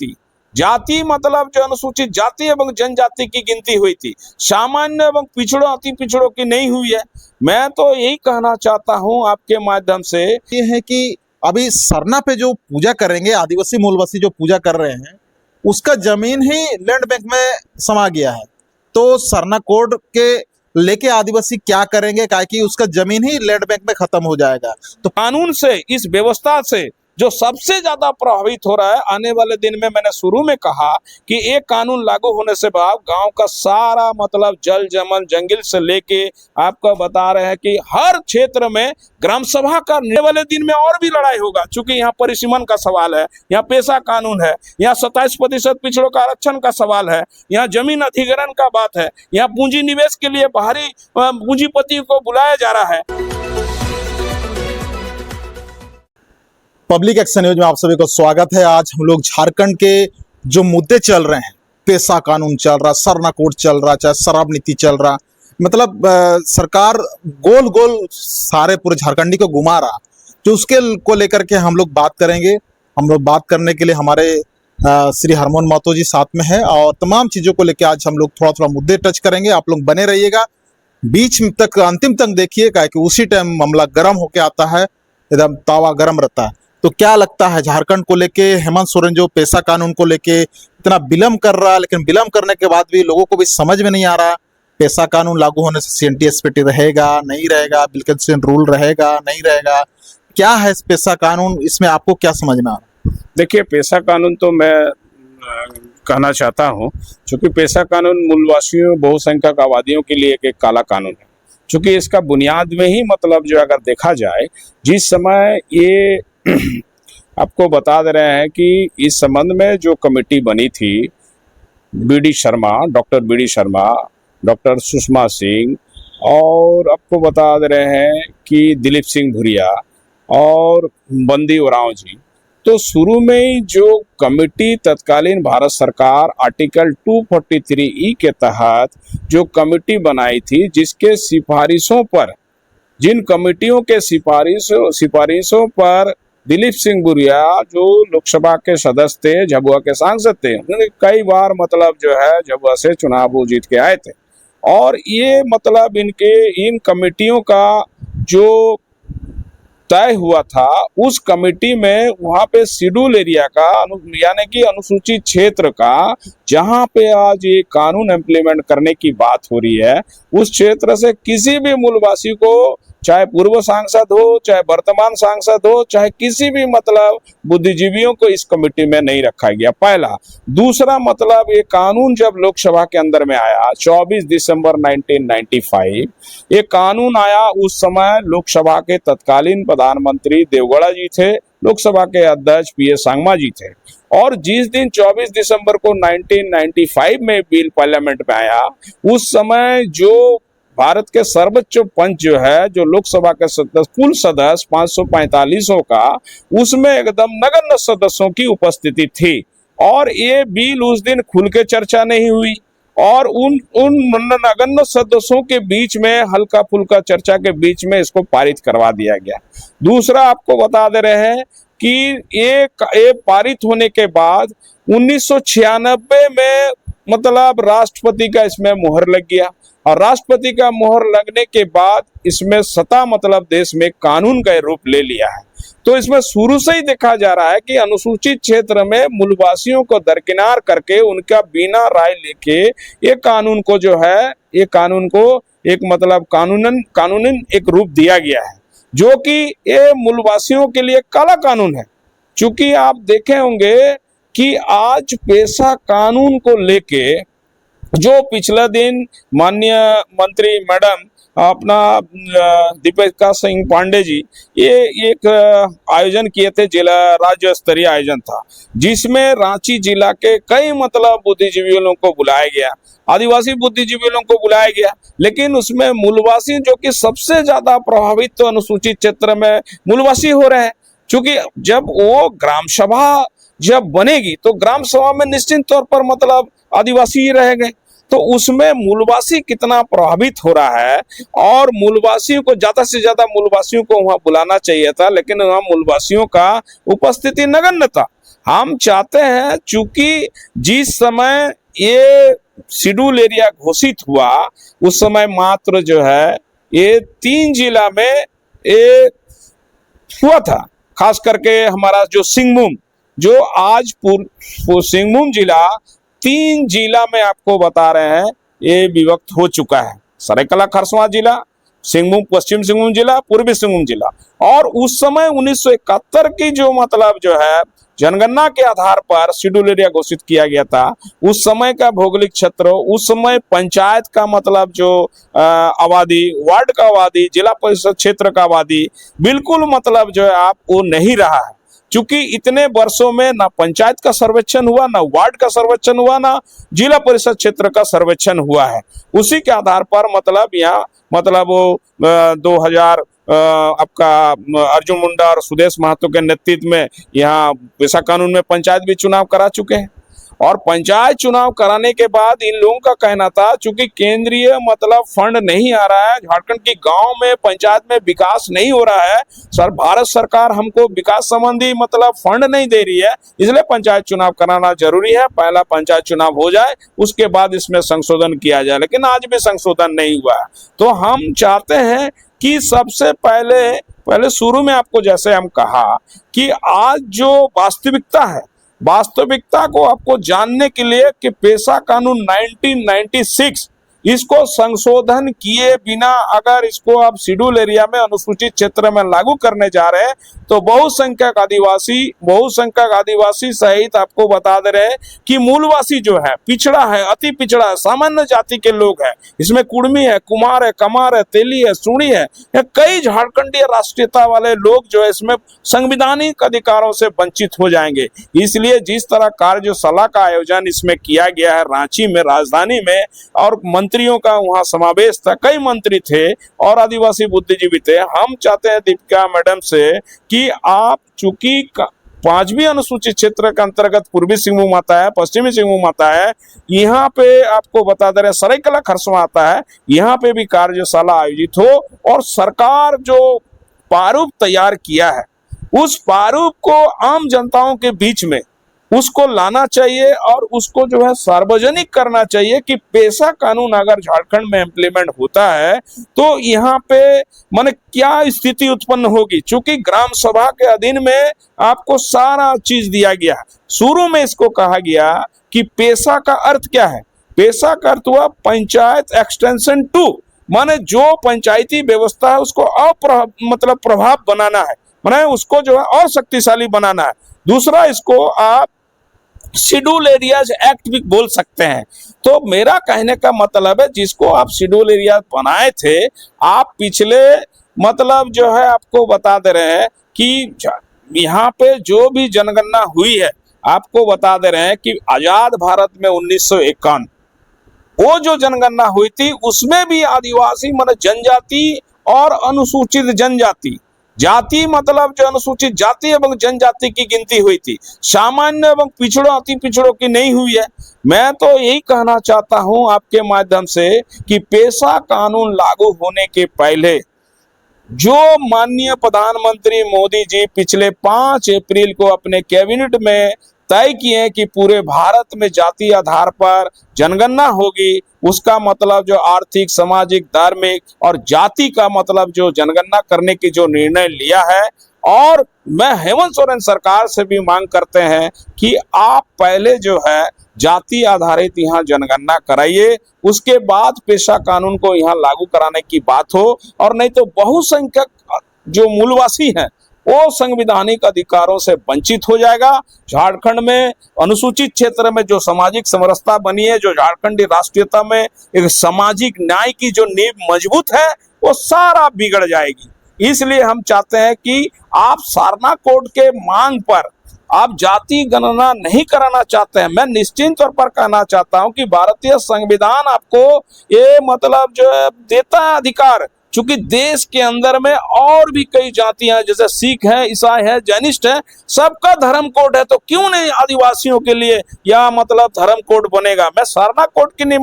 गिनती, जाति मतलब जो अनुसूचित जाति एवं जनजाति की गिनती हुई थी, सामान्य एवं पिछड़ों अति पिछड़ों की नहीं हुई है। मैं तो यही कहना चाहता हूं आपके माध्यम से, ये है कि अभी सरना पे जो पूजा करेंगे, आदिवासी मूलवासी जो पूजा कर रहे हैं, उसका जमीन ही लैंड बैंक में समा गया है। तो सरना कोड के लेके आदिवासी क्या करेंगे, काहे कि उसका जमीन ही लैंड बैंक में खत्म हो जाएगा। तो कानून से, इस व्यवस्था से जो सबसे ज्यादा प्रभावित हो रहा है, आने वाले दिन में मैंने शुरू में कहा कि एक कानून लागू होने से बाद गांव का सारा मतलब जल जमल जंगल से लेके आपको बता रहे हैं कि हर क्षेत्र में ग्राम सभा का आने वाले दिन में और भी लड़ाई होगा, क्योंकि यहाँ परिसीमन का सवाल है, यहाँ पेशा कानून है, यहाँ 27% पिछड़ों का आरक्षण का सवाल है, यहाँ जमीन अधिग्रहण का बात है, यहाँ पूंजी निवेश के लिए बाहरी पूंजीपति को बुलाया जा रहा है। पब्लिक एक्शन न्यूज में आप सभी को स्वागत है। आज हम लोग झारखंड के जो मुद्दे चल रहे हैं, पेशा कानून चल रहा, सरना कोड चल रहा, चाहे शराब नीति चल रहा, मतलब सरकार गोल गोल सारे पूरे झारखंडी को घुमा रहा, जो उसके को लेकर के हम लोग बात करेंगे। हम लोग बात करने के लिए हमारे श्री हरमोहन महतो जी साथ में है, और तमाम चीज़ों को लेकर आज हम लोग थोड़ा थोड़ा मुद्दे टच करेंगे। आप लोग बने रहिएगा, बीच तक अंतिम तक देखिए, कि उसी टाइम मामला गर्म होके आता है, एकदम तावा गर्म रहता है। तो क्या लगता है झारखंड को लेके, हेमंत सोरेन जो पेशा कानून को लेके इतना विलम्ब कर रहा है, लेकिन विलम्ब करने के बाद भी लोगों को भी समझ में नहीं आ रहा पेशा कानून लागू होने से CNTSPT रहेगा नहीं रहेगा, विल्किंसन रूल रहेगा नहीं रहेगा, क्या है पेशा कानून, इसमें आपको क्या समझ में आ रहा है? देखिए, पेशा कानून तो मैं कहना चाहता हूँ, क्योंकि पेशा कानून मूलवासियों बहुसंख्यक आबादियों के लिए एक काला कानून है, क्योंकि इसका बुनियाद में ही मतलब जो अगर देखा जाए, जिस समय ये आपको बता दे रहे हैं कि इस संबंध में जो कमेटी बनी थी, BD Sharma, doctor BD Sharma, doctor Sushma Singh, और आपको बता दे रहे हैं कि दिलीप सिंह भुरिया और बंदी उरांव जी, तो शुरू में ही जो कमेटी तत्कालीन भारत सरकार आर्टिकल 243E के तहत जो कमेटी बनाई थी, जिसके सिफारिशों पर, जिन कमेटियों के सिफारिशों पर दिलीप सिंह भुरिया जो लोकसभा के सदस्य थे, झाबुआ के सांसद थे, उन्होंने कई बार मतलब जो है झाबुआ से चुनाव जीत के आए थे, और ये मतलब इन कमेटियों का जो तय हुआ था, उस कमेटी में वहाँ पे शेड्यूल एरिया का यानी कि अनुसूचित क्षेत्र का, जहाँ पे आज ये कानून इम्प्लीमेंट करने की बात हो रही है, उस क्षेत्र से किसी भी मूलवासी को, चाहे पूर्व सांसद हो, चाहे वर्तमान सांसद हो, चाहे किसी भी मतलब बुद्धिजीवियों को इस कमेटी में नहीं रखा गया, पहला। दूसरा मतलब ये कानून जब लोकसभा के अंदर में आया 24 दिसंबर 1995, ये कानून आया, उस समय लोकसभा के तत्कालीन प्रधानमंत्री देवगौड़ा जी थे, लोकसभा के अध्यक्ष PS सांगमा जी थे, और जिस दिन 24 दिसंबर को 1995 में बिल पार्लियामेंट में आया, उस समय जो भारत के सर्वोच्च पंच जो है, जो लोकसभा के कुल सदस्य 545 का, उसमें एकदम नगण्य सदस्यों की उपस्थिति थी, और ये बिल उस दिन खुल के चर्चा नहीं हुई, और उन नगण्य सदस्यों के बीच में हल्का फुल्का चर्चा के बीच में इसको पारित करवा दिया गया। दूसरा आपको बता दे रहे हैं कि ये पारित होने के बाद 1996 में मतलब राष्ट्रपति का इसमें मुहर लग गया, और राष्ट्रपति का मुहर लगने के बाद इसमें सत्ता मतलब देश में कानून का रूप ले लिया है। तो इसमें शुरू से ही देखा जा रहा है कि अनुसूचित क्षेत्र में मूलवासियों को दरकिनार करके, उनका बिना राय लेके ये कानून को जो है, ये कानून को एक मतलब कानूनन एक रूप दिया गया है, जो कि ये मूलवासियों के लिए काला कानून है। चूंकि आप देखे होंगे कि आज पेशा कानून को लेके जो पिछला दिन माननीय मंत्री मैडम अपना दीपिका सिंह पांडे जी ये एक आयोजन किए थे, जिला राज्य स्तरीय आयोजन था, जिसमें रांची जिला के कई मतलब बुद्धिजीवियों को बुलाया गया, आदिवासी बुद्धिजीवियों को बुलाया गया, लेकिन उसमें मूलवासी जो कि सबसे ज्यादा प्रभावित तो अनुसूचित क्षेत्र में मूलवासी हो रहे हैं, क्योंकि जब वो ग्राम सभा जब बनेगी तो ग्राम सभा में निश्चित तौर पर मतलब आदिवासी ही रहेंगे, तो उसमें मूलवासी कितना प्रभावित हो रहा है, और मूलवासियों को ज्यादा से ज्यादा मूलवासियों को वहां बुलाना चाहिए था, लेकिन वहां मूलवासियों का उपस्थिति नगण्य था। हम चाहते हैं, चूंकि जिस समय ये शेड्यूल एरिया घोषित हुआ उस समय मात्र जो है ये 3 जिला में ये हुआ था, खास करके हमारा जो सिंहभूम, जो आज सिंहभूम जिला 3 जिला में आपको बता रहे हैं ये विभक्त हो चुका है। सरायकेला खरसावां जिला, सिंहभूम पश्चिम सिंहभूम जिला, पूर्वी सिंहभूम जिला। और उस समय 1971 की जो मतलब जो है जनगणना के आधार पर शेड्यूल एरिया घोषित किया गया था, उस समय का भौगोलिक क्षेत्र, उस समय पंचायत का मतलब जो आबादी, वार्ड का आबादी, जिला परिषद क्षेत्र का आबादी बिल्कुल मतलब जो है आप वो नहीं रहा है। चूंकि इतने वर्षों में ना पंचायत का सर्वेक्षण हुआ, ना वार्ड का सर्वेक्षण हुआ, ना जिला परिषद क्षेत्र का सर्वेक्षण हुआ है। उसी के आधार पर मतलब यहाँ मतलब वो 2000 आपका अर्जुन मुंडा और सुदेश महतो के नेतृत्व में यहाँ पेशा कानून में पंचायत भी चुनाव करा चुके हैं। और पंचायत चुनाव कराने के बाद इन लोगों का कहना था, चूंकि केंद्रीय मतलब फंड नहीं आ रहा है, झारखंड के गांव में पंचायत में विकास नहीं हो रहा है, सर भारत सरकार हमको विकास संबंधी मतलब फंड नहीं दे रही है, इसलिए पंचायत चुनाव कराना जरूरी है। पहला पंचायत चुनाव हो जाए उसके बाद इसमें संशोधन किया जाए, लेकिन आज भी संशोधन नहीं हुआ है। तो हम चाहते हैं कि सबसे पहले शुरू में आपको जैसे हम कहा कि आज जो वास्तविकता है, वास्तविकता को आपको जानने के लिए कि पेशा कानून 1996 इसको संशोधन किए बिना अगर इसको आप शेड्यूल एरिया में अनुसूचित क्षेत्र में लागू करने जा रहे हैं तो बहुसंख्यक आदिवासी सहित आपको बता दे रहे हैं कि मूलवासी जो है पिछड़ा है, अति पिछड़ा है, सामान्य जाति के लोग हैं। इसमें कुर्मी है, कुमार है, कमार है, तेली है, सुणी है, कई झारखंडीय राष्ट्रीयता वाले लोग जो है इसमें संवैधानिक अधिकारों से वंचित हो जाएंगे। इसलिए जिस तरह कार्यशाला का आयोजन इसमें किया गया है रांची में, राजधानी में, और मंत्रियों का वहां समावेश था, कई मंत्री थे और आदिवासी बुद्धिजीवी थे। हम चाहते हैं दीपिका मैडम से कि आप चूंकि 5वीं अनुसूचित क्षेत्र के अंतर्गत पूर्वी सिंहभूम आता है, पश्चिमी सिंहभूम आता है, यहाँ पे आपको बता दे रहे सरायकेला खरसावां आता है, यहाँ पे भी कार्यशाला आयोजित हो और सरकार जो प्रारूप तैयार किया है उस प्रारूप को आम जनताओं के बीच में उसको लाना चाहिए और उसको जो है सार्वजनिक करना चाहिए कि पेशा कानून अगर झारखंड में इम्प्लीमेंट होता है तो यहाँ पे माने क्या स्थिति उत्पन्न होगी। चूंकि ग्राम सभा के अधीन में आपको सारा चीज दिया गया है। शुरू में इसको कहा गया कि पेशा का अर्थ क्या है, पेशा का अर्थ हुआ पंचायत एक्सटेंशन 2, माने जो पंचायती व्यवस्था है उसको मतलब प्रभाव बनाना है, माने उसको जो है और शक्तिशाली बनाना है। दूसरा, इसको आप शेड्यूल एरियाज एक्ट भी बोल सकते हैं। तो मेरा कहने का मतलब है जिसको आप शेड्यूल एरिया बनाए थे, आप पिछले मतलब जो है आपको बता दे रहे हैं कि यहाँ पे जो भी जनगणना हुई है आपको बता दे रहे हैं कि आजाद भारत में 1951 वो जो जनगणना हुई थी उसमें भी आदिवासी मतलब जनजाति और अनुसूचित जनजाति, जाति मतलब जो अनुसूचित जाति एवं जनजाति की गिनती हुई थी, सामान्य एवं पिछड़ों अति पिछड़ों की नहीं हुई है। मैं तो यही कहना चाहता हूं आपके माध्यम से कि पेशा कानून लागू होने के पहले जो माननीय प्रधानमंत्री मोदी जी पिछले 5 अप्रैल को अपने कैबिनेट में तय किए कि पूरे भारत में जाति आधार पर जनगणना होगी, उसका मतलब जो आर्थिक, सामाजिक, धार्मिक और जाति का मतलब जो जनगणना करने की जो निर्णय लिया है। और मैं हेमंत सोरेन सरकार से भी मांग करते हैं कि आप पहले जो है जाति आधारित यहाँ जनगणना कराइए, उसके बाद पेशा कानून को यहाँ लागू कराने की बात हो, और नहीं तो बहुसंख्यक जो मूलवासी हैं वो संवैधानिक अधिकारों से वंचित हो जाएगा। झारखंड में अनुसूचित क्षेत्र में जो सामाजिक समरसता बनी है, जो झारखंडी राष्ट्रीयता में एक सामाजिक न्याय की जो नींव मजबूत है, वो सारा बिगड़ जाएगी। इसलिए हम चाहते हैं कि आप सारना कोड के मांग पर आप जाति गणना नहीं कराना चाहते हैं। मैं निश्चित तौर पर कहना चाहता हूं कि भारतीय संविधान आपको ये मतलब जो है देता है अधिकार चूंकि देश के अंदर में और भी कई जातियां जैसे सिख है, ईसाई है, जैनिस्ट है, सबका धर्म कोड है, तो क्यों नहीं आदिवासियों के लिए या मतलब धर्म कोड बनेगा। मैं सारना कोड की नहीं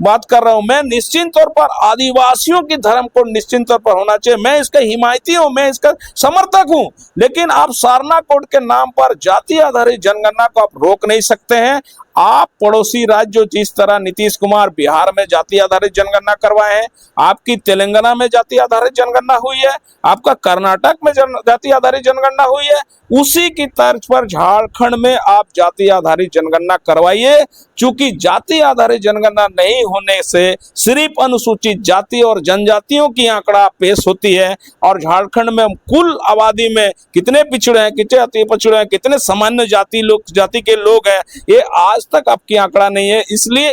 बात कर रहा हूं, मैं निश्चित तौर पर आदिवासियों की धर्म कोड निश्चित तौर पर होना चाहिए। मैं इसका हिमायती हूं, मैं इसका समर्थक हूं, लेकिन आप सारना कोड के नाम पर जाति आधारित जनगणना को आप रोक नहीं सकते हैं। आप पड़ोसी राज्य जो जिस तरह नीतीश कुमार बिहार में जाति आधारित जनगणना करवाए हैं, आपकी तेलंगाना में जाति आधारित जनगणना हुई है, आपका कर्नाटक में जाति आधारित जनगणना हुई है, उसी की तर्ज पर झारखंड में आप जाति आधारित जनगणना करवाइए। चूंकि जाति आधारित जनगणना नहीं होने से सिर्फ अनुसूचित जाति और जनजातियों की आंकड़ा पेश होती है, और झारखंड में कुल आबादी में कितने पिछड़े हैं, कितने अति पिछड़े हैं, कितने सामान्य जाति के लोग हैं, ये आज तक आपकी आंकड़ा नहीं है। इसलिए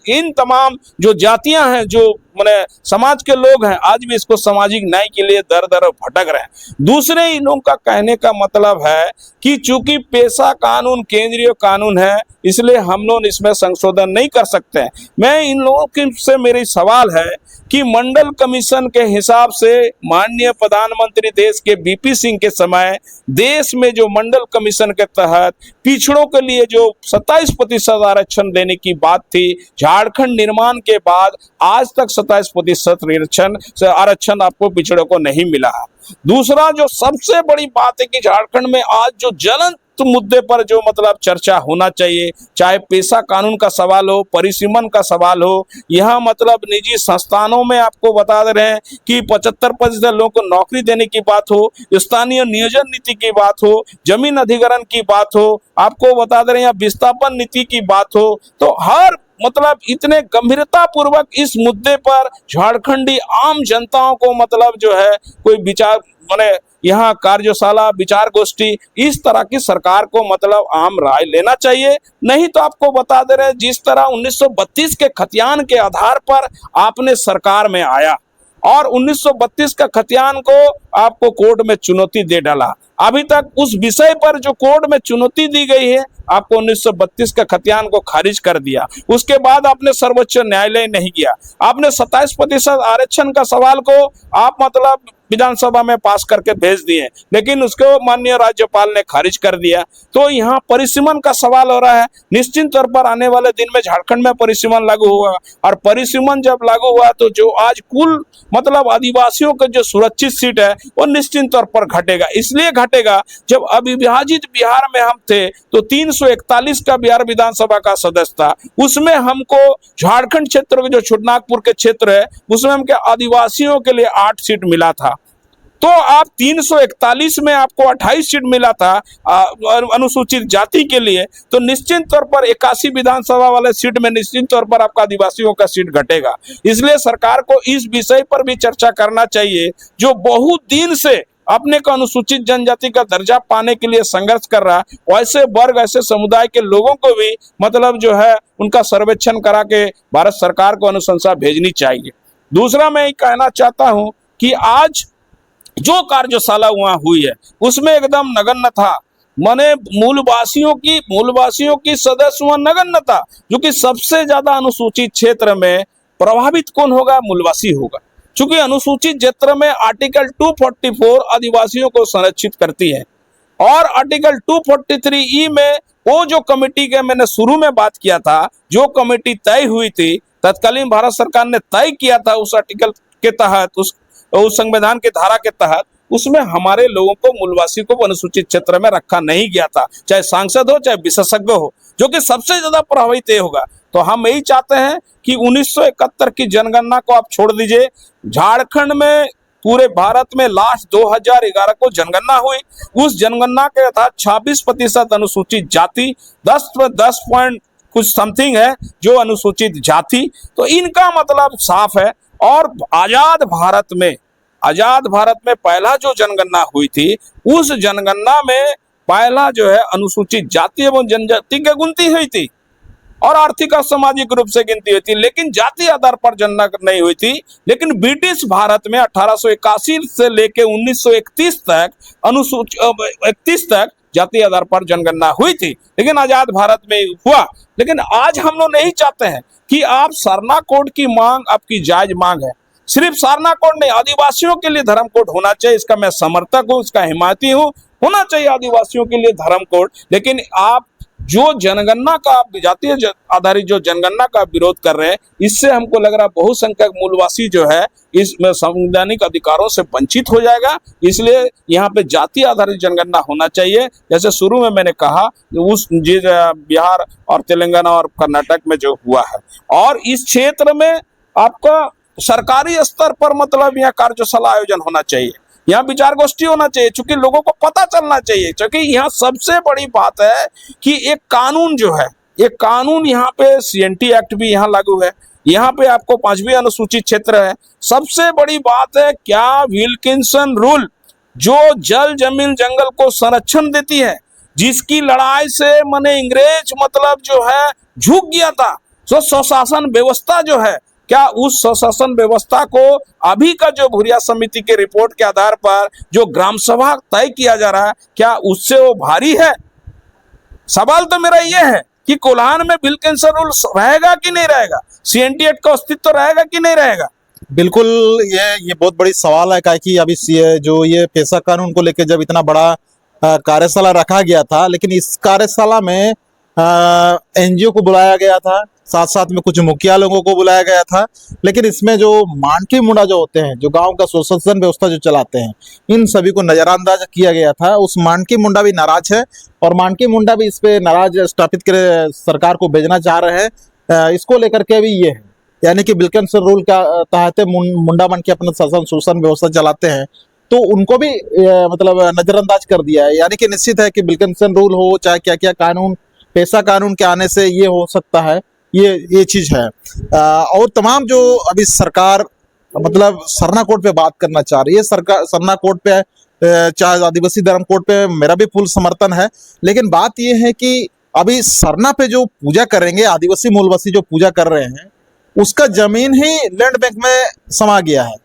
इन तमाम जो जातियां हैं, जो माने समाज के लोग हैं, आज भी इसको सामाजिक न्याय के लिए दर दर भटक रहे हैं। दूसरे इन लोगों का कहने का मतलब है कि चूंकि पेशा कानून केंद्रीय कानून है, इसलिए हम लोग इसमें संशोधन नहीं कर सकते हैं। मैं इन लोगों की से मेरी सवाल है कि मंडल कमीशन के हिसाब से माननीय प्रधानमंत्री देश के बीपी सिंह के समय देश में जो मंडल कमीशन के तहत पिछड़ों के लिए जो 27% आरक्षण देने की बात थी, झारखंड निर्माण के बाद आज तक 27% आरक्षण आपको पिछड़ों को नहीं मिला है। दूसरा जो सबसे बड़ी बात है कि झारखंड में आज जो ज्वलंत मुद्दे पर जो मतलब चर्चा होना चाहिए, चाहे पेशा कानून का सवाल हो, परिसीमन का सवाल हो, यहाँ मतलब निजी संस्थानों में आपको बता दे रहे हैं कि 75% लोगों को नौकरी देने की बात हो, स्थानीय नियोजन नीति की बात हो, जमीन अधिग्रहण की बात हो, आपको बता दे रहे हैं विस्थापन नीति की बात हो, तो हर मतलब इतने गंभीरता पूर्वक इस मुद्दे पर झारखंडी आम जनताओं को मतलब जो है कोई विचार माने यहाँ कार्यशाला, विचार गोष्ठी, इस तरह की सरकार को मतलब आम राय लेना चाहिए। नहीं तो आपको बता दे रहे जिस तरह 1932 के खतियान के आधार पर आपने सरकार में आया और 1932 का खतियान को आपको कोर्ट में चुनौती दे डाला, अभी तक उस विषय पर जो कोर्ट में चुनौती दी गई है, आपको 1932 का खतियान को खारिज कर दिया। उसके बाद आपने सर्वोच्च न्यायालय नहीं किया, आपने 27% आरक्षण का सवाल को आप मतलब विधानसभा में पास करके भेज दिए, लेकिन उसको माननीय राज्यपाल ने खारिज कर दिया। तो यहाँ परिसीमन का सवाल हो रहा है। निश्चित तौर पर आने वाले दिन में झारखंड में परिसीमन लागू होगा, और परिसीमन जब लागू हुआ तो जो आज कुल मतलब आदिवासियों का जो सुरक्षित सीट है वो निश्चित तौर पर घटेगा। इसलिए घटेगा जब अविभाजित बिहार में हम थे तो 341 का बिहार विधानसभा का सदस्य था, उसमें हमको झारखंड क्षेत्र के जो छोटनागपुर के क्षेत्र है उसमें हमके आदिवासियों के लिए 8 सीट मिला था। तो आप 341 में आपको 28 सीट मिला था अनुसूचित जाति के लिए, तो निश्चित तौर पर 81 विधानसभा वाले सीट में निश्चित तौर पर आपका आदिवासियों का सीट घटेगा। इसलिए सरकार को इस विषय पर भी चर्चा करना चाहिए, जो बहुत दिन से अपने को अनुसूचित जनजाति का दर्जा पाने के लिए संघर्ष कर रहा है, वैसे वर्ग ऐसे समुदाय के लोगों को भी मतलब जो है उनका सर्वेक्षण करा के भारत सरकार को अनुशंसा भेजनी चाहिए। दूसरा मैं ये कहना चाहता हूं कि आज जो कार्यशाला वहां हुई है उसमें एकदम नगण्य था, माने मूलवासियों की सदस्य वहां नगण्य था, जो कि सबसे ज्यादा अनुसूचित क्षेत्र में प्रभावित कौन होगा? मूलवासी होगा, क्योंकि अनुसूचित क्षेत्र में आर्टिकल 244 आदिवासियों को संरक्षित करती है, और आर्टिकल 243E में वो जो कमेटी के मैंने शुरू में बात किया था, जो कमेटी तय हुई थी तत्कालीन भारत सरकार ने तय किया था उस आर्टिकल के तहत, उस संविधान के धारा के तहत, उसमें हमारे लोगों को मूलवासी को अनुसूचित क्षेत्र में रखा नहीं गया था, चाहे सांसद हो चाहे विशेषज्ञ हो, जो कि सबसे ज्यादा प्रभावित ये होगा। तो हम यही चाहते हैं कि 1971 की जनगणना को आप छोड़ दीजिए, झारखंड में पूरे भारत में लास्ट 2011 को जनगणना हुई, उस जनगणना के तहत 26% अनुसूचित जाति, 10 पॉइंट कुछ समथिंग है जो अनुसूचित जाति, तो इनका मतलब साफ है। और आजाद भारत में पहला जो जनगणना हुई थी, उस जनगणना में पहला जो है अनुसूचित जाति एवं जनजाति की गिनती हुई थी और आर्थिक और सामाजिक रूप से गिनती हुई थी, लेकिन जाति आधार पर जनगणना नहीं हुई थी। लेकिन ब्रिटिश भारत में 1881 से लेके 1931 तक 31 तक जाति आधार पर जनगणना हुई थी, लेकिन आजाद भारत में हुआ। लेकिन आज हम लोग नहीं चाहते हैं कि आप सरना कोड की मांग आपकी जायज मांग है, सिर्फ सारना कोड नहीं, आदिवासियों के लिए धर्म कोड होना चाहिए। इसका मैं समर्थक हूँ, इसका हिमायती हूँ, होना चाहिए आदिवासियों के लिए धर्म कोड। लेकिन आप जो जनगणना का, जातीय आधारित जो जनगणना का विरोध कर रहे हैं, इससे हमको लग रहा है बहुसंख्यक मूलवासी जो है इसमें संवैधानिक अधिकारों से वंचित हो जाएगा। इसलिए यहाँ पे जातीय आधारित जनगणना होना चाहिए। जैसे शुरू में मैंने कहा उस बिहार और तेलंगाना और कर्नाटक में जो हुआ है, और इस क्षेत्र में आपका सरकारी स्तर पर मतलब यहाँ कार्यशाला आयोजन होना चाहिए, यहाँ विचार गोष्ठी होना चाहिए, क्योंकि लोगों को पता चलना चाहिए। क्योंकि यहाँ सबसे बड़ी बात है कि एक कानून जो है, एक कानून यहाँ पे सीएनटी एक्ट भी यहाँ लागू है, यहाँ पे आपको 5वीं अनुसूचित क्षेत्र है। सबसे बड़ी बात है क्या विल्किंसन रूल जो जल जमीन जंगल को संरक्षण देती है, जिसकी लड़ाई से माने अंग्रेज मतलब जो है झुक गया था, तो स्वशासन व्यवस्था जो है, क्या उस स्वशासन व्यवस्था को अभी का जो भूरिया समिति के रिपोर्ट के आधार पर जो ग्राम सभा तय किया जा रहा है, क्या उससे वो भारी है? सवाल तो मेरा ये है कि कोल्हान में विल्किंसन रूल रहेगा कि नहीं रहेगा, सीएनटी एक्ट का अस्तित्व रहेगा कि नहीं रहेगा? बिल्कुल, ये बहुत बड़ी सवाल है। काहे कि अभी जो ये पेशा कानून को लेकर जब इतना बड़ा कार्यशाला रखा गया था, लेकिन इस कार्यशाला में एनजीओ को बुलाया गया था, साथ साथ में कुछ मुखिया लोगों को बुलाया गया था, लेकिन इसमें जो मानकी मुंडा जो होते हैं, जो गांव का स्वशासन व्यवस्था जो चलाते हैं, इन सभी को नजरअंदाज किया गया था। उस मानकी मुंडा भी नाराज है, और मानकी मुंडा भी इस पे नाराज स्थापित कर सरकार को भेजना चाह रहे हैं। इसको लेकर के भी ये है, यानी कि विल्किंसन रूल का तहत मुंडा मन के अपना शासन व्यवस्था चलाते हैं, तो उनको भी मतलब नजरअंदाज कर दिया है। यानी कि निश्चित है कि विल्किंसन रूल हो चाहे क्या क्या कानून, पेशा कानून के आने से ये हो सकता है, ये चीज है। और तमाम जो अभी सरकार मतलब सरना कोड पे बात करना चाह रही है, सरकार सरना कोड पे चाहे आदिवासी धर्म कोड पे मेरा भी फुल समर्थन है, लेकिन बात ये है कि अभी सरना पे जो पूजा करेंगे, आदिवासी मूलवासी जो पूजा कर रहे हैं, उसका जमीन ही लैंड बैंक में समा गया है।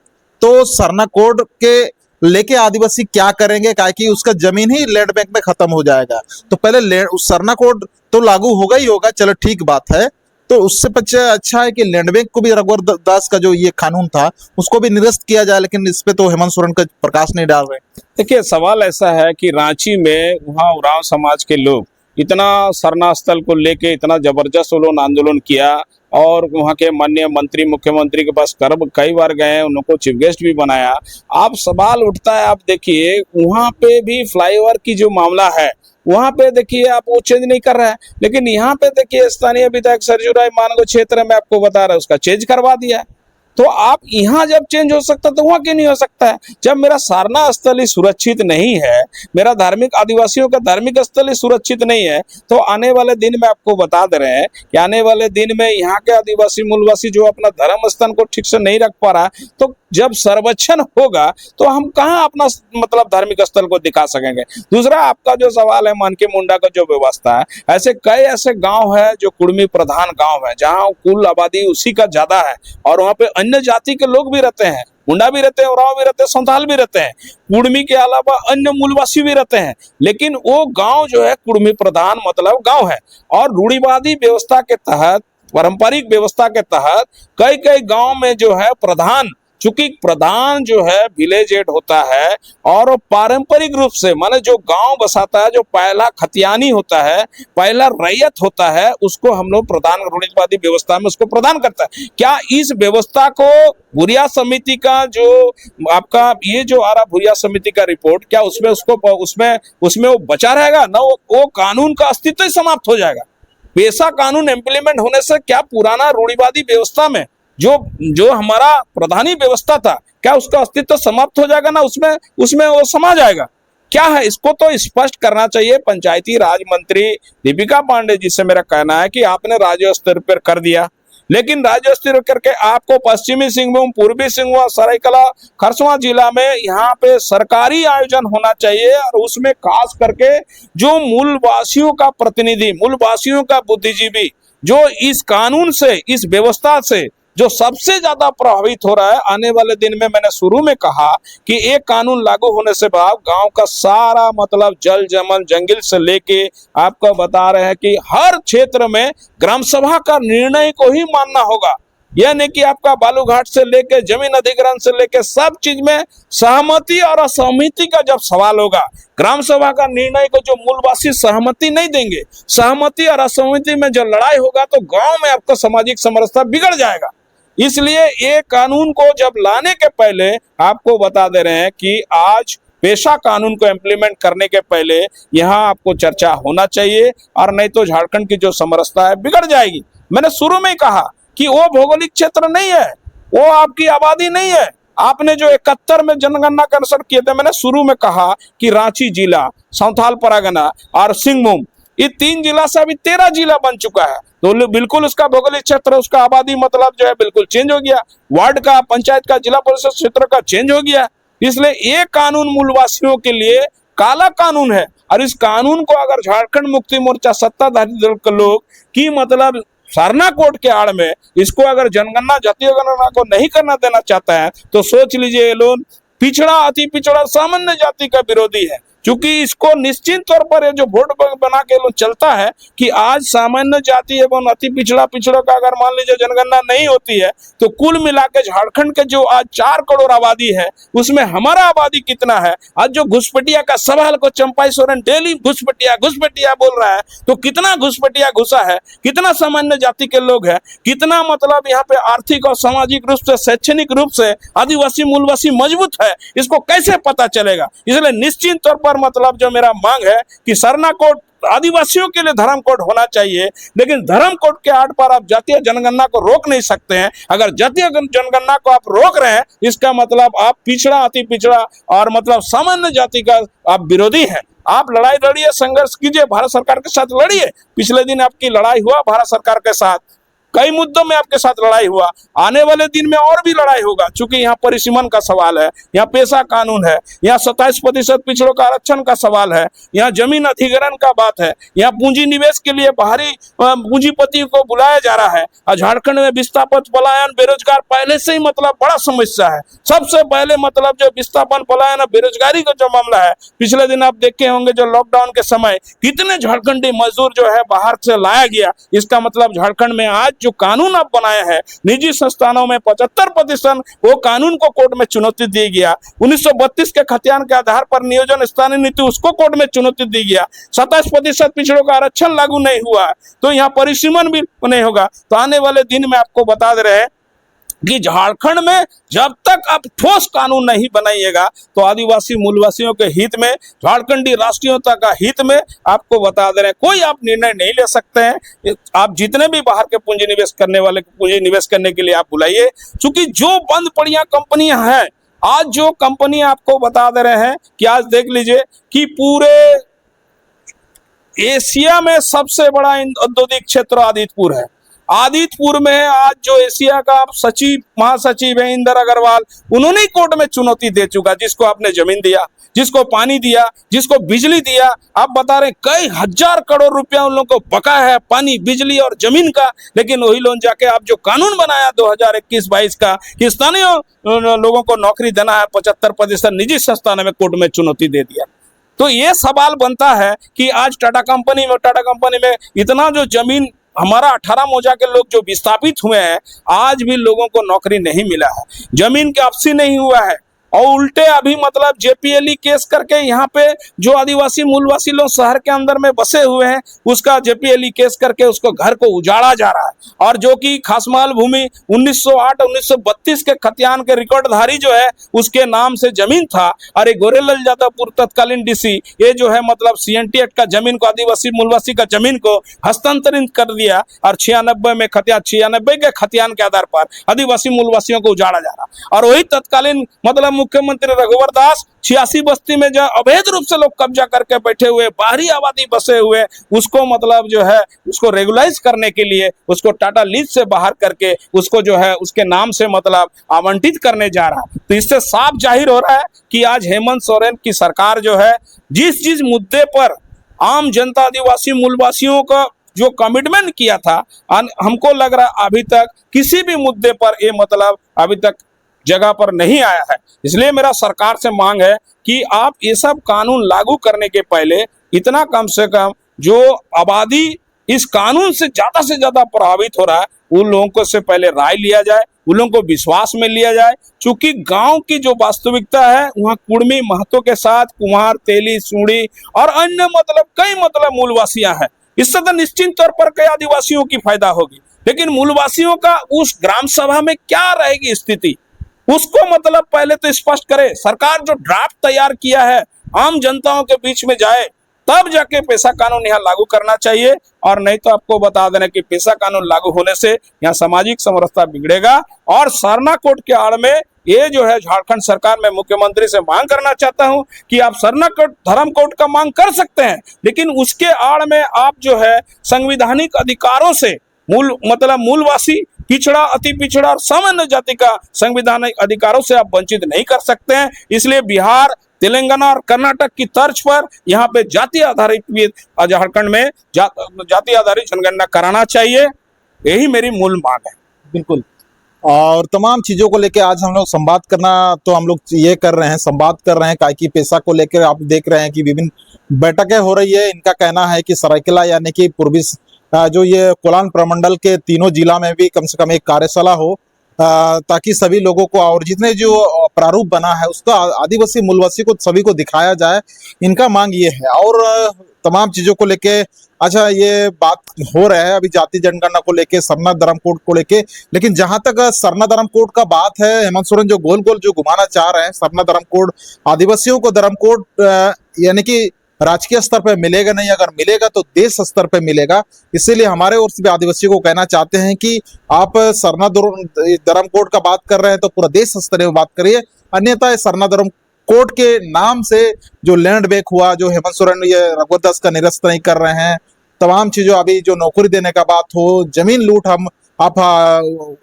तो सरना कोड के लेके आदिवासी क्या करेंगे, काहे कि उसका जमीन ही लैंड बैंक में खत्म हो जाएगा। तो पहले सरना कोड तो लागू होगा ही होगा, चलो ठीक बात है, तो उससे अच्छा है कि लैंड बैंक को भी रघुवर दास का जो ये कानून था उसको भी निरस्त किया जाए, लेकिन इस पे तो हेमंत सोरेन का प्रकाश नहीं डाल रहे। देखिए, सवाल ऐसा है कि रांची में वहाँ उरांव समाज के लोग इतना सरना स्थल को लेके इतना जबरदस्त उन्होंने आंदोलन किया, और वहाँ के माननीय मंत्री मुख्यमंत्री के पास कई बार गए, उनको चीफ गेस्ट भी बनाया। आप सवाल उठता है, आप देखिए वहाँ पे भी फ्लाईओवर की जो मामला है, वहाँ पे देखिए आप वो चेंज नहीं कर रहा है, लेकिन यहाँ पे देखिए स्थानीय विधायक सरजू राय मानगो क्षेत्र में आपको बता रहा है उसका चेंज करवा दिया है। तो आप यहाँ जब चेंज हो सकता तो वहाँ क्यों नहीं हो सकता है? जब मेरा सारना स्थल ही सुरक्षित नहीं है, मेरा धार्मिक आदिवासियों का धार्मिक स्थल ही सुरक्षित नहीं है, तो आने वाले दिन में आपको बता दे रहे हैं कि आने वाले दिन में यहाँ के आदिवासी मूलवासी जो अपना धर्म स्थान को ठीक से नहीं रख पा रहा, तो जब सर्वेक्षण होगा तो हम कहाँ अपना मतलब धार्मिक स्थल को दिखा सकेंगे। दूसरा आपका जो सवाल है मानकी मुंडा का जो व्यवस्था है, ऐसे कई ऐसे गांव है जो कुर्मी प्रधान गांव है, जहां कुल आबादी उसी का ज्यादा है, और वहां पे अन्य जाति के लोग भी रहते हैं, मुंडा भी रहते हैं, उरांव भी रहते हैं, संथाल भी रहते हैं, कुर्मी के अलावा अन्य मूलवासी भी रहते हैं, लेकिन वो गांव जो है कुर्मी प्रधान मतलब गांव है। और रूढ़िवादी व्यवस्था के तहत, पारंपरिक व्यवस्था के तहत कई गांव में जो है प्रधान, चूंकि प्रधान जो है विलेज हेड होता है, और पारंपरिक रूप से माने जो गांव बसाता है, जो पहला खतियानी होता है, पहला रैयत होता है, उसको हम लोग प्रधान रूढ़िवादी व्यवस्था में उसको प्रदान करता है। क्या इस व्यवस्था को भूरिया समिति का जो आपका ये जो आ रहा भूरिया समिति का रिपोर्ट, क्या उसमें उसमें वो बचा रहेगा ना? वो कानून का अस्तित्व ही समाप्त हो जाएगा। पेशा कानून इम्प्लीमेंट होने से क्या पुराना रूढ़िवादी व्यवस्था में जो हमारा प्रधानी व्यवस्था था, क्या उसका अस्तित्व समाप्त हो जाएगा ना? उसमें वो समा जाएगा? क्या है, इसको तो स्पष्ट करना चाहिए। पंचायती राज मंत्री दीपिका पांडे जी से मेरा कहना है कि आपने राज्य स्तर पर कर दिया, लेकिन राज्य स्तर करके आपको पश्चिमी सिंहभूम, पूर्वी सिंहभूम, सरायकेला, खरसवां जिला में यहाँ पे सरकारी आयोजन होना चाहिए, और उसमें खास करके जो मूलवासियों का प्रतिनिधि, मूलवासियों का बुद्धिजीवी, जो इस कानून से, इस व्यवस्था से जो सबसे ज्यादा प्रभावित हो रहा है। आने वाले दिन में मैंने शुरू में कहा कि एक कानून लागू होने से बाद गांव का सारा मतलब जल जमल जंगल से लेके आपको बता रहे हैं कि हर क्षेत्र में ग्राम सभा का निर्णय को ही मानना होगा। यह नहीं कि आपका बालूघाट से लेके जमीन अधिग्रहण से लेके सब चीज में सहमति और असहमति का जब सवाल होगा, ग्राम सभा का निर्णय को जो मूलवासी सहमति नहीं देंगे, सहमति और असहमति में जब लड़ाई होगा तो गांव में आपका सामाजिक समरसता बिगड़ जाएगा। इसलिए ये कानून को जब लाने के पहले आपको बता दे रहे हैं कि आज पेशा कानून को इम्प्लीमेंट करने के पहले यहाँ आपको चर्चा होना चाहिए, और नहीं तो झारखंड की जो समरसता है बिगड़ जाएगी। मैंने शुरू में ही कहा कि वो भौगोलिक क्षेत्र नहीं है, वो आपकी आबादी नहीं है। आपने जो 71 में जनगणना का अनुसार किए थे, मैंने शुरू में कहा कि रांची जिला, संथाल परगना और सिंहभूम, ये 3 जिला से अभी 13 जिला बन चुका है। तो बिल्कुल उसका भौगोलिक क्षेत्र, उसका आबादी मतलब जो है बिल्कुल चेंज हो गया। वार्ड का, पंचायत का, जिला परिषद क्षेत्र का चेंज हो गया। इसलिए ये कानून मूलवासियों के लिए काला कानून है, और इस कानून को अगर झारखंड मुक्ति मोर्चा सत्ताधारी दल के लोग की मतलब सरना कोर्ट के आड़ में इसको अगर जनगणना, जातीय गणना को नहीं करना देना चाहता है, तो सोच लीजिए ये लोग पिछड़ा, अति पिछड़ा, सामान्य जाति का विरोधी है। क्योंकि इसको निश्चित तौर पर ये जो वोट बना के लोग चलता है कि आज सामान्य जाति एवं अति पिछड़ों का अगर मान लीजिए जनगणना नहीं होती है, तो कुल मिला के झारखंड के जो आज 4 करोड़ आबादी है, उसमें हमारा आबादी कितना है। आज जो घुसपैठिया का सवाल को चंपाई सोरेन डेली घुसपैठिया बोल रहा है, तो कितना घुसपैठिया घुसा है, कितना सामान्य जाति के लोग है, कितना मतलब यहाँ पे आर्थिक और सामाजिक रूप से, शैक्षणिक रूप से आदिवासी मूलवासी मजबूत है, इसको कैसे पता चलेगा। इसलिए निश्चित तौर पर मतलब जो मेरा मांग है कि सरना कोड आदिवासियों के लिए धर्म कोड होना चाहिए, लेकिन धर्म कोड के आड़ पर आप जातीय जनगणना को रोक नहीं सकते हैं। अगर जातीय जनगणना को आप रोक रहे हैं, इसका मतलब आप पिछड़ा, अति पिछड़ा और मतलब सामान्य जाति का आप विरोधी हैं। आप लड़ाई लड़िए, संघर्ष कीजिए, भारत सरकार के साथ लड़िए। पिछले दिन आपकी लड़ाई हुआ भारत सरकार के साथ, कई मुद्दों में आपके साथ लड़ाई हुआ, आने वाले दिन में और भी लड़ाई होगा। चूंकि यहाँ परिसीमन का सवाल है, यहाँ पेशा कानून है, यहाँ 27% पिछड़ों का आरक्षण का सवाल है, यहाँ जमीन अधिग्रहण का बात है, यहाँ पूंजी निवेश के लिए बाहरी पूंजीपति को बुलाया जा रहा है। और झारखंड में विस्थापन, पलायन, बेरोजगार पहले से ही मतलब बड़ा समस्या है। सबसे पहले मतलब जो विस्थापन, पलायन और बेरोजगारी का जो मामला है, पिछले दिन आप देखे होंगे जो लॉकडाउन के समय कितने झारखंडी मजदूर जो है बाहर से लाया गया। इसका मतलब झारखंड में आज जो कानून आप बनाया है, निजी संस्थानों में 75% वो कानून को कोर्ट में चुनौती दी गया। 1932 के खतियान के आधार पर नियोजन स्थानीय नीति, उसको कोर्ट में चुनौती दी गया। 27% पिछड़ों का आरक्षण लागू नहीं हुआ, तो यहाँ परिसीमन भी नहीं होगा। तो आने वाले दिन में आपको बता दे रहे हैं कि झारखंड में जब तक आप ठोस कानून नहीं बनाइएगा, तो आदिवासी मूलवासियों के हित में, झारखंडी राष्ट्रीयता का हित में आपको बता दे रहे हैं, कोई आप निर्णय नहीं ले सकते हैं। आप जितने भी बाहर के पूंजी निवेश करने वाले पूंजी निवेश करने के लिए आप बुलाइए। चूंकि जो बंद पड़िया कंपनियां हैं, आज जो कंपनी आपको बता दे रहे हैं कि आज देख लीजिए कि पूरे एशिया में सबसे बड़ा औद्योगिक क्षेत्र आदितपुर है। आदितपुर में आज जो एशिया का सचिव, महासचिव है इंदर अग्रवाल, उन्होंने कोर्ट में चुनौती दे चुका। जिसको आपने जमीन दिया, जिसको पानी दिया, जिसको बिजली दिया, आप बता रहे कई हजार करोड़ रुपया उन लोगों को बका है पानी, बिजली और जमीन का। लेकिन वही लोग जाके आप जो कानून बनाया 2021-22 का कि स्थानीय लोगों को नौकरी देना है 75% निजी संस्थानों में, कोर्ट में चुनौती दे दिया। तो ये सवाल बनता है कि आज टाटा कंपनी में इतना जो जमीन, हमारा 18 मौजा के लोग जो विस्थापित हुए हैं, आज भी लोगों को नौकरी नहीं मिला है, जमीन की वापसी नहीं हुआ है। और उल्टे अभी मतलब जेपीएलई केस करके यहाँ पे जो आदिवासी मूलवासी लोग शहर के अंदर में बसे हुए हैं, उसका जेपीएलई केस करके उसको घर को उजाड़ा जा रहा है। और जो कि खासमाल भूमि 1908-1932 के खतियान के रिकॉर्डधारी जो है, उसके नाम से जमीन था। और गोरेलाल यादवपुर तत्कालीन डीसी, ये जो है मतलब CNT एक्ट का जमीन को, आदिवासी मूलवासी का जमीन को हस्तांतरित कर दिया। और 96 के खतियान के आधार पर आदिवासी मूलवासियों को उजाड़ा जा रहा। और वही तत्कालीन मतलब मुख्यमंत्री रघुवर दास 86 बस्ती में जो अवैध रूप से लोग कब्जा करके बैठे हुए, बाहरी आबादी बसे हुए, उसको मतलब जो है उसको रेगुलाइज करने के लिए उसको टाटा लीज से बाहर करके उसको जो है उसके नाम से मतलब आवंटित करने जा रहा है। तो इससे साफ जाहिर हो रहा है कि आज हेमंत सोरेन की सरकार जो है, जिस मुद्दे पर आम जनता, आदिवासी मूलवासियों का जो कमिटमेंट किया था, हमको लग रहा अभी तक किसी भी मुद्दे पर ये मतलब अभी तक जगह पर नहीं आया है। इसलिए मेरा सरकार से मांग है कि आप ये सब कानून लागू करने के पहले इतना कम से कम जो आबादी इस कानून से ज्यादा प्रभावित हो रहा है, उन लोगों को से पहले राय लिया जाए, उन लोगों को विश्वास में लिया जाए। क्योंकि गांव की जो वास्तविकता है, वहाँ कुर्मी महतो के साथ कुम्हार, तेली, सूढ़ी और अन्य कई मूलवासियां हैं। इससे तो निश्चित तौर पर कई आदिवासियों की फायदा होगी, लेकिन मूलवासियों का उस ग्राम सभा में क्या रहेगी स्थिति, उसको पहले तो स्पष्ट करे। सरकार जो ड्राफ्ट तैयार किया है, आम जनताओं के बीच में जाए, तब जाके पेशा कानून यहाँ लागू करना चाहिए। और नहीं तो आपको बता देना कि पेशा कानून लागू होने से यहाँ सामाजिक समरसता बिगड़ेगा। और सरना कोड के आड़ में ये जो है झारखंड सरकार, मैं मुख्यमंत्री से मांग करना चाहता हूं कि आप सरना कोड, धर्म कोड का मांग कर सकते हैं, लेकिन उसके आड़ में आप जो है संवैधानिक अधिकारों से मूलवासी, पिछड़ा, अति पिछड़ा और सामान्य जाति का संवैधानिक अधिकारों से आप वंचित नहीं कर सकते हैं। इसलिए बिहार, तेलंगाना और कर्नाटक की तर्ज पर यहाँ पे जाति आधारित झारखंड में जाति आधारित जनगणना कराना चाहिए। यही मेरी मूल मांग है। बिल्कुल। और तमाम चीजों को लेकर आज हम लोग संवाद करना, तो हम लोग ये कर रहे हैं, संवाद कर रहे हैं काय की पेशा को लेकर। आप देख रहे हैं कि विभिन्न बैठकें हो रही है। इनका कहना है कि सरायकेला यानी कि पूर्वी जो ये कोलान प्रमंडल के तीनों जिला में भी कम से कम एक कार्यशाला हो, ताकि सभी लोगों को और जितने जो प्रारूप बना है उसको आदिवासी मूलवासी को सभी को दिखाया जाए। इनका मांग ये है। और तमाम चीजों को लेके अच्छा ये बात हो रहा है अभी जाति जनगणना को लेके, सरना धर्म कोड को लेके, लेकिन जहां तक सरना धर्म कोड का बात है, हेमंत सोरेन जो गोल जो घुमाना चाह रहे हैं, सरना धर्म कोड, आदिवासियों को धर्म कोड यानी कि राजकीय स्तर पर मिलेगा नहीं, अगर मिलेगा तो देश स्तर पर मिलेगा। इसीलिए हमारे ओर से भी आदिवासियों को कहना चाहते हैं कि आप सरना धर्म कोड का बात कर रहे हैं तो पूरा देश स्तर पर बात करिए, अन्यथा सरना धर्म कोर्ट के नाम से जो लैंड बैक हुआ, जो हेमंत सोरेन ये रघुवर दास का निरस्त नहीं कर रहे हैं, तमाम चीजों, अभी जो नौकरी देने का बात हो, जमीन लूट, आप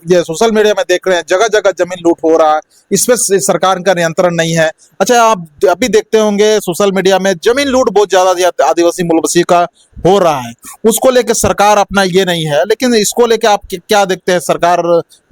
ये सोशल मीडिया में देख रहे हैं, जगह जगह जमीन लूट हो रहा है, इस पे सरकार का नियंत्रण नहीं है। अच्छा, आप अभी देखते होंगे सोशल मीडिया में जमीन लूट बहुत ज्यादा आदिवासी मूलवासी का हो रहा है, उसको लेकर सरकार अपना ये नहीं है, लेकिन इसको लेकर आप क्या देखते हैं, सरकार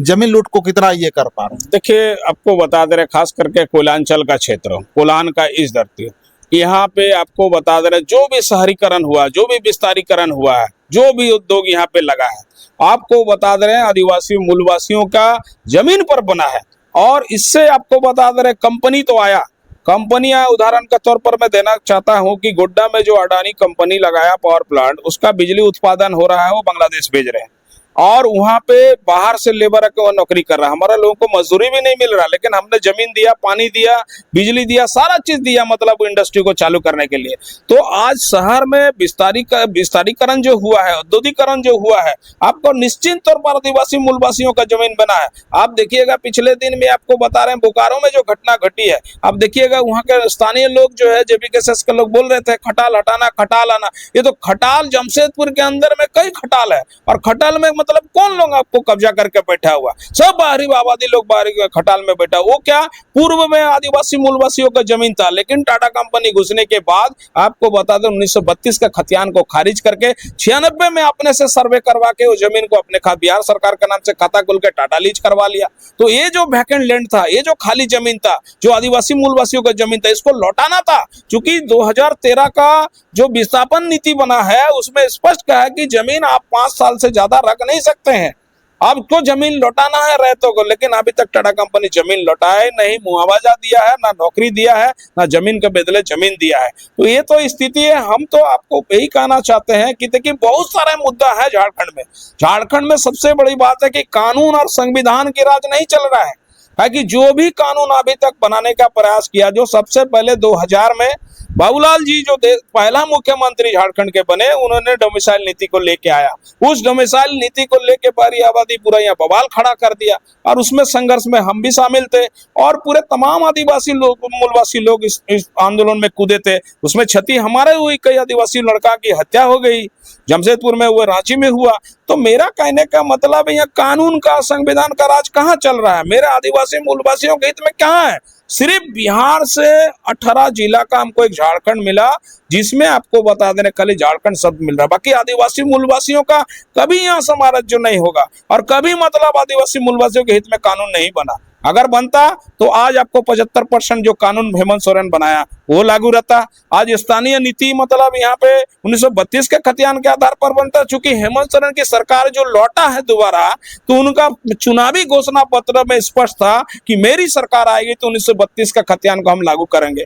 जमीन लूट को कितना ये कर पा रहे हैं? देखिए, आपको बता दे रहे, खास करके कोयलांचल का क्षेत्र, कोलान का इस धरती, यहाँ पे आपको बता दे रहे, जो भी शहरीकरण हुआ, जो भी विस्तारीकरण हुआ है, जो भी उद्योग यहाँ पे लगा है, आपको बता दे रहे हैं आदिवासी मूलवासियों का जमीन पर बना है। और इससे आपको बता दे रहे, कंपनी तो आया, कंपनियां, उदाहरण के तौर पर मैं देना चाहता हूं कि गोड्डा में जो अडानी कंपनी लगाया पावर प्लांट, उसका बिजली उत्पादन हो रहा है, वो बांग्लादेश भेज रहे हैं और वहां पे बाहर से लेबर आके वो नौकरी कर रहा है। हमारे लोगों को मजदूरी भी नहीं मिल रहा, लेकिन हमने जमीन दिया, पानी दिया, बिजली दिया, सारा चीज दिया, इंडस्ट्री को चालू करने के लिए। तो आज शहर में विस्तारीकरण जो हुआ है, औद्योगिकरण जो हुआ है, आपको निश्चित तौर पर आदिवासी मूलवासियों का जमीन बना है। आप देखिएगा, पिछले दिन में आपको बता रहे हैं बोकारो में जो घटना घटी है, आप देखिएगा वहाँ के स्थानीय लोग जो है, जेबीकेएसएस के लोग बोल रहे थे खटाल हटाना, खटाल आना। ये तो खटाल जमशेदपुर के अंदर में कई खटाल है, और खटाल में कौन लोग आपको कब्जा करके बैठा हुआ, सब बाहरी आबादी लोग बाहरी खटाल में बैठा। वो क्या पूर्व में आदिवासी मूलवासियों का जमीन था, लेकिन टाटा कंपनी घुसने के बाद आपको बता दें 1932 का खतियान को खारिज करके 96 में अपने से सर्वे करवा के वो जमीन को अपने बिहार सरकार के नाम से खाता खोल के टाटा लीज करवा लिया। तो ये जो वैकेंट लैंड था, ये जो खाली जमीन था, जो आदिवासी मूलवासियों का जमीन था, इसको लौटाना था। चूंकि 2013 का जो विस्थापन नीति बना है, उसमें स्पष्ट कहा है कि जमीन आप 5 साल से ज्यादा रख नहीं सकते हैं। आपको जमीन लौटाना है रहतों को, लेकिन अभी तक टाटा कंपनी जमीन लौटाए नहीं, मुआवजा दिया है ना, नौकरी दिया है ना, जमीन के बदले जमीन दिया है। तो ये तो स्थिति है। हम तो आपको यही कहना चाहते हैं कि देखिए, बहुत सारा मुद्दा है झारखंड में। झारखंड में सबसे बड़ी बात है कि कानून और संविधान की राज नहीं चल रहा है कि जो भी कानून अभी तक बनाने का प्रयास किया, जो सबसे पहले 2000 में बाबूलाल जी जो पहला मुख्यमंत्री झारखंड के बने, उन्होंने डोमिसाइल नीति को लेके आया। उस डोमिसाइल नीति को लेके बाहरी आबादी पूरा यहाँ बवाल खड़ा कर दिया, और उसमें संघर्ष में हम भी शामिल थे, और पूरे तमाम आदिवासी लोग, मूलवासी लोग इस आंदोलन में कूदे थे। उसमें क्षति हमारे हुई, कई आदिवासी लड़का की हत्या हो गई, जमशेदपुर में हुआ, रांची में हुआ। तो मेरा कहने का मतलब है, यहाँ कानून का, संविधान का राज कहाँ चल रहा है? मेरे आदिवासी मूलवासियों के हित में कहाँ है? सिर्फ बिहार से 18 जिला का हमको एक झारखंड मिला, जिसमें आपको बता देने खाली झारखंड शब्द मिल रहा है। बाकी आदिवासी मूलवासियों का कभी यहाँ समाराज्य नहीं होगा, और कभी आदिवासी मूलवासियों के हित में कानून नहीं बना। अगर बनता तो आज आपको 75% जो कानून हेमंत सोरेन बनाया वो लागू रहता। आज स्थानीय नीति मतलब यहाँ पे 1932 के खतियान के आधार पर बनता। चूंकि हेमंत सोरेन की सरकार जो लौटा है दोबारा, तो उनका चुनावी घोषणा पत्र में स्पष्ट था कि मेरी सरकार आएगी तो 1932 का खतियान को हम लागू करेंगे।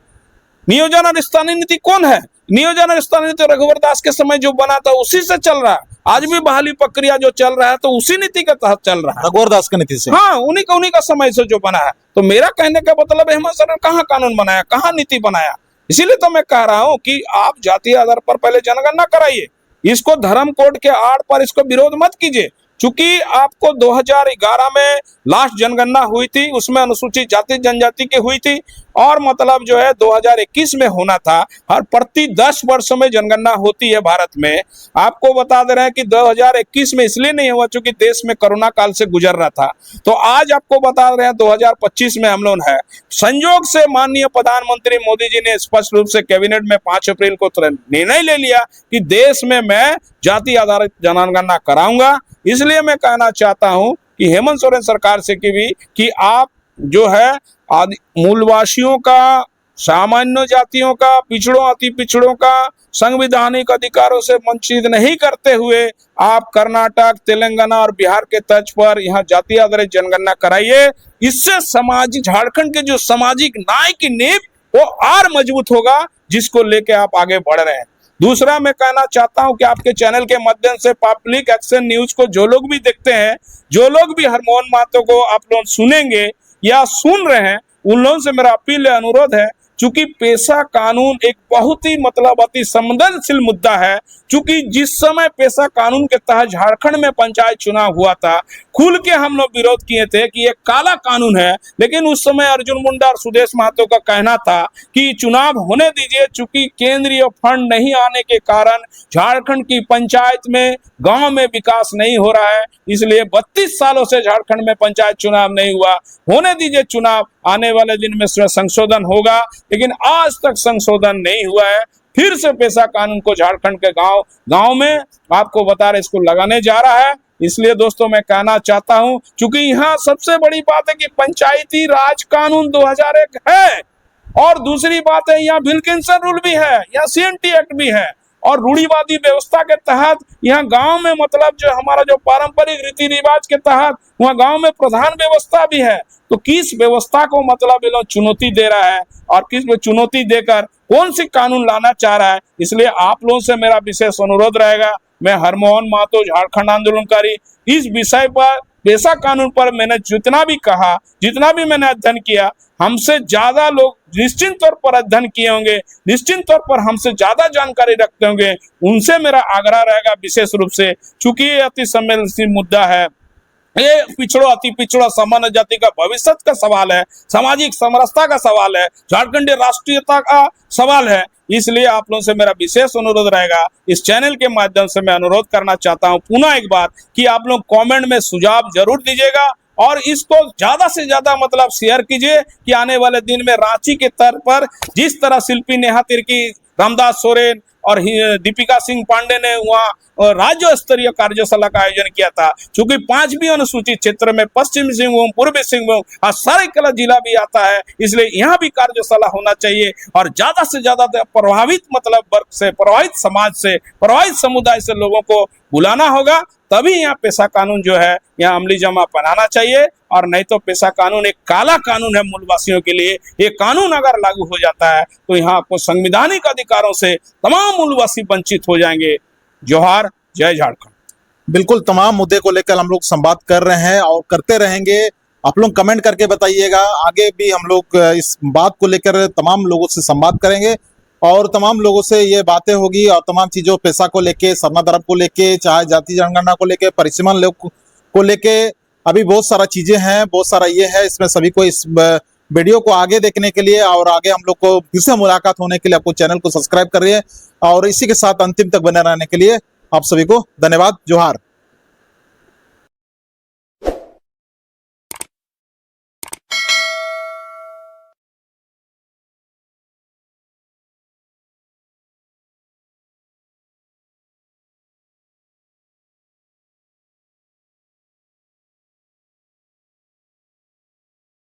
नियोजन और स्थानीय नीति कौन है? नियोजन और स्थानीय नीति रघुवर दास के समय जो बना था उसी से चल रहा है। आज भी बहाली प्रक्रिया जो चल रहा है तो उसी नीति के तहत चल रहा है, रघुवर दास की नीति से। हाँ, उन्हीं का समय से जो बना है। तो मेरा कहने का मतलब हेमंत सोरेन कहाँ कानून बनाया, कहाँ नीति बनाया? इसीलिए तो मैं कह रहा हूँ कि आप जातीय आधार पर पहले जनगणना कराइए, इसको धर्म कोड के आड़ पर इसको विरोध मत कीजिए। चूंकि आपको 2011 में लास्ट जनगणना हुई थी, उसमें अनुसूचित जाति जनजाति की हुई थी, और मतलब जो है 2021 में होना था। हर प्रति 10 वर्षों में जनगणना होती है भारत में। आपको बता दे रहे हैं कि 2021 में इसलिए नहीं हुआ चूंकि देश में कोरोना काल से गुजर रहा था। तो आज आपको बता रहे हैं 2025 में हम लोग है। संयोग से माननीय प्रधानमंत्री मोदी जी ने स्पष्ट रूप से कैबिनेट में 5 अप्रैल को निर्णय ले लिया कि देश में मैं जाति आधारित जनगणना कराऊंगा। इसलिए मैं कहना चाहता हूं कि हेमंत सोरेन सरकार से कि आप जो है मूलवासियों का, सामान्य जातियों का, पिछड़ों अति पिछड़ों का संवैधानिक अधिकारों से वंचित नहीं करते हुए आप कर्नाटक, तेलंगाना और बिहार के तर्ज पर यहाँ जाति आधारित जनगणना कराइए। इससे समाज, झारखंड के जो सामाजिक न्याय की नींव वो और मजबूत होगा, जिसको लेके आप आगे बढ़ रहे हैं। दूसरा मैं कहना चाहता हूं कि आपके चैनल के माध्यम से पब्लिक एक्शन न्यूज को जो लोग भी देखते हैं, जो लोग भी हरमोहन महतो को आप लोग सुनेंगे या सुन रहे हैं, उन लोगों से मेरा अपील है, अनुरोध है। चूंकि पेशा कानून एक बहुत ही मतलब अति संवेदनशील मुद्दा है। चूंकि जिस समय पेशा कानून के तहत झारखंड में पंचायत चुनाव हुआ था, खुल के हम लोग विरोध किए थे कि ये काला कानून है। लेकिन उस समय अर्जुन मुंडा और सुदेश महतो का कहना था कि चुनाव होने दीजिए, चूंकि केंद्रीय फंड नहीं आने के कारण झारखंड की पंचायत में, गांव में विकास नहीं हो रहा है। इसलिए 32 सालों से झारखंड में पंचायत चुनाव नहीं हुआ। होने दीजिए चुनाव, आने वाले दिन में संशोधन होगा। लेकिन आज तक संशोधन नहीं हुआ है। फिर से पेशा कानून को झारखंड के गांव में आपको बता रहे इसको लगाने जा रहा है। इसलिए दोस्तों मैं कहना चाहता हूं, चूंकि यहाँ सबसे बड़ी बात है कि पंचायती राज कानून 2001 है, और दूसरी बात है यहाँ विल्किंसन रूल भी है, यहाँ CNT एक्ट भी है, और रूढ़िवादी व्यवस्था के तहत यहाँ गांव में मतलब जो हमारा जो पारंपरिक रीति रिवाज के तहत वहाँ गांव में प्रधान व्यवस्था भी है। तो किस व्यवस्था को मतलब ये लोग चुनौती दे रहा है, और किस में चुनौती देकर कौन सी कानून लाना चाह रहा है? इसलिए आप लोगों से मेरा विशेष अनुरोध रहेगा। मैं हरमोहन महतो, झारखंड आंदोलनकारी, इस विषय पर, पेशा कानून पर मैंने जितना भी कहा, जितना भी मैंने अध्ययन किया, हमसे ज्यादा लोग निश्चित तौर पर अध्ययन किए होंगे, निश्चित तौर पर हमसे ज्यादा जानकारी रखते होंगे। उनसे मेरा आग्रह रहेगा विशेष रूप से, चूंकि ये अति संवेदनशील मुद्दा है। ये पिछड़ो अति पिछड़ो सामान्य जाति का भविष्य का सवाल है, सामाजिक समरसता का सवाल है, झारखंडीय राष्ट्रीयता का सवाल है। इसलिए आप लोगों से मेरा विशेष अनुरोध रहेगा। इस चैनल के माध्यम से मैं अनुरोध करना चाहता हूं पुनः एक बार कि आप लोग कमेंट में सुझाव जरूर दीजिएगा, और इसको ज्यादा से ज्यादा मतलब शेयर कीजिए कि आने वाले दिन में रांची के तर्ज पर जिस तरह शिल्पी नेहा तिर्की, रामदास सोरेन और दीपिका सिंह पांडे ने वहाँ राज्य स्तरीय कार्यशाला का आयोजन किया था। चूंकि 5 अनुसूचित क्षेत्र में पश्चिमी सिंहभूम, पूर्वी सिंहभूम और सरायकेला जिला भी आता है, इसलिए यहाँ भी कार्यशाला होना चाहिए। और ज्यादा से ज्यादा प्रभावित मतलब वर्ग से, प्रभावित समाज से, प्रभावित समुदाय से लोगों को बुलाना होगा, तभी यहाँ पेशा कानून जो है यहाँ अमली जमा बनाना चाहिए। और नहीं तो पेशा कानून एक काला कानून है मूलवासियों के लिए। ये कानून अगर लागू हो जाता है तो यहाँ आपको संवैधानिक अधिकारों से तमाम मूलवासी वंचित हो जाएंगे। जोहार, जय झारखंड। बिल्कुल, तमाम मुद्दे को लेकर हम लोग संवाद कर रहे हैं और करते रहेंगे। आप लोग कमेंट करके बताइएगा, आगे भी हम लोग इस बात को लेकर तमाम लोगों से संवाद करेंगे और तमाम लोगों से ये बातें होगी, और तमाम चीजों, पेशा को लेके, सरना धर्म को लेके, चाहे जाति जनगणना को लेके, परिसीमन को लेके, अभी बहुत सारा चीजें हैं, बहुत सारा ये है। इसमें सभी को इस वीडियो को आगे देखने के लिए और आगे हम लोग को फिर से मुलाकात होने के लिए आपको चैनल को सब्सक्राइब करिए, और इसी के साथ अंतिम तक बने रहने के लिए आप सभी को धन्यवाद। जोहार।